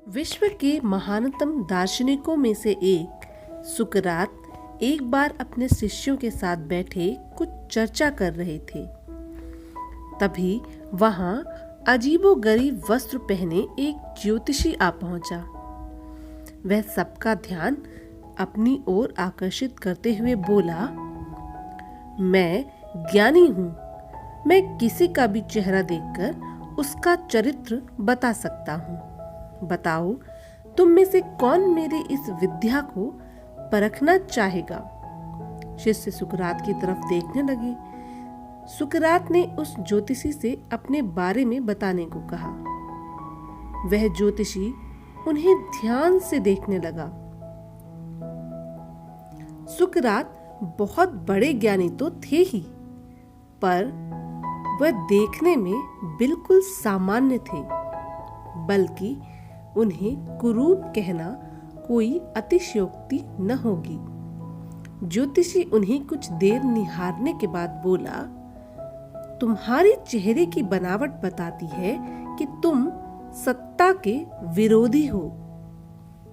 विश्व के महानतम दार्शनिकों में से एक सुकरात एक बार अपने शिष्यों के साथ बैठे कुछ चर्चा कर रहे थे। तभी वहां अजीबोगरीब वस्त्र पहने एक ज्योतिषी आ पहुंचा। वह सबका ध्यान अपनी ओर आकर्षित करते हुए बोला, मैं ज्ञानी हूं। मैं किसी का भी चेहरा देखकर उसका चरित्र बता सकता हूं। बताओ, तुम में से कौन मेरी इस विद्या को परखना चाहेगा? शिष्य सुकरात की तरफ देखने लगे। सुकरात ने उस ज्योतिषी से अपने बारे में बताने को कहा। वह ज्योतिषी उन्हें ध्यान से देखने लगा। सुकरात बहुत बड़े ज्ञानी तो थे ही, पर वह देखने में बिल्कुल सामान्य थे। बल्कि उन्हें कुरूप कहना कोई अतिशयोक्ति न होगी। ज्योतिषी उन्हें कुछ देर निहारने के बाद बोला, तुम्हारे चेहरे की बनावट बताती है कि तुम सत्ता के विरोधी हो।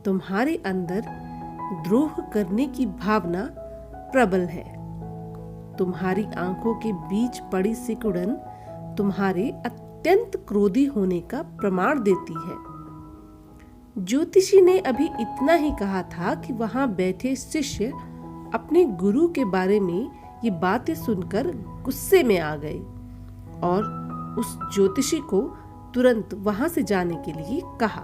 तुम्हारे अंदर द्रोह करने की भावना प्रबल है। तुम्हारी आंखों के बीच पड़ी सिकुड़न तुम्हारे अत्यंत क्रोधी होने का प्रमाण देती है। ज्योतिषी ने अभी इतना ही कहा था कि वहां बैठे शिष्य अपने गुरु के बारे में ये बातें सुनकर गुस्से में आ गए और उस ज्योतिषी को तुरंत वहां से जाने के लिए कहा।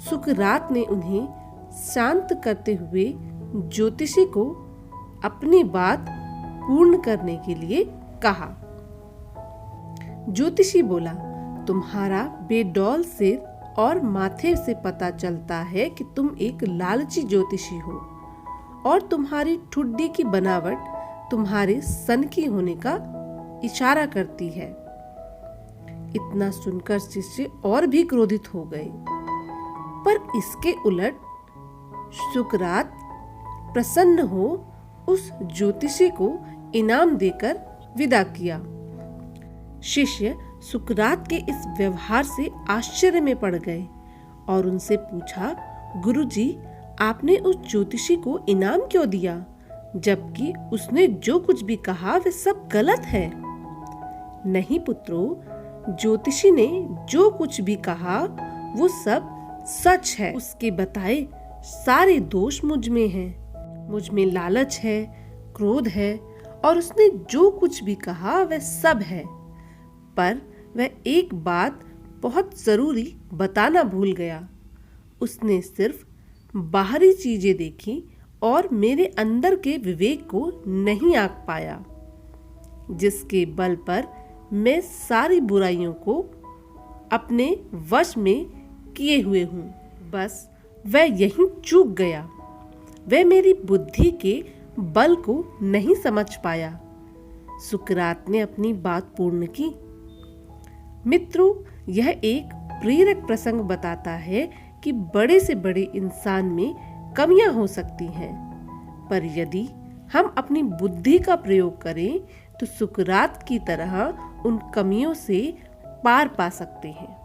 सुकरात ने उन्हें शांत करते हुए ज्योतिषी को अपनी बात पूर्ण करने के लिए कहा। ज्योतिषी बोला, तुम्हारा बेडौल सिर और माथे से पता चलता है कि तुम एक लालची ज्योतिषी हो और तुम्हारी ठुड्डी की बनावट तुम्हारे सनकी होने का इशारा करती है। इतना सुनकर शिष्य और भी क्रोधित हो गए, पर इसके उलट सुकरात प्रसन्न हो उस ज्योतिषी को इनाम देकर विदा किया। शिष्य सुकरात के इस व्यवहार से आश्चर्य में पड़ गए और उनसे पूछा, गुरुजी, आपने उस ज्योतिषी को इनाम क्यों दिया, जबकि उसने जो कुछ भी कहा वह सब गलत है? नहीं पुत्रों, ज्योतिषी ने जो कुछ भी कहा वो सब सच है। उसके बताए सारे दोष मुझ में हैं। मुझ में लालच है, क्रोध है और उसने जो कुछ भी कहा वह सब है। पर वह एक बात बहुत जरूरी बताना भूल गया। उसने सिर्फ बाहरी चीजें देखी और मेरे अंदर के विवेक को नहीं आंक पाया, जिसके बल पर मैं सारी बुराइयों को अपने वश में किए हुए हूँ। बस वह यहीं चूक गया। वह मेरी बुद्धि के बल को नहीं समझ पाया। सुकरात ने अपनी बात पूर्ण की। मित्रों, यह एक प्रेरक प्रसंग बताता है कि बड़े से बड़े इंसान में कमियां हो सकती हैं, पर यदि हम अपनी बुद्धि का प्रयोग करें तो सुकरात की तरह उन कमियों से पार पा सकते हैं।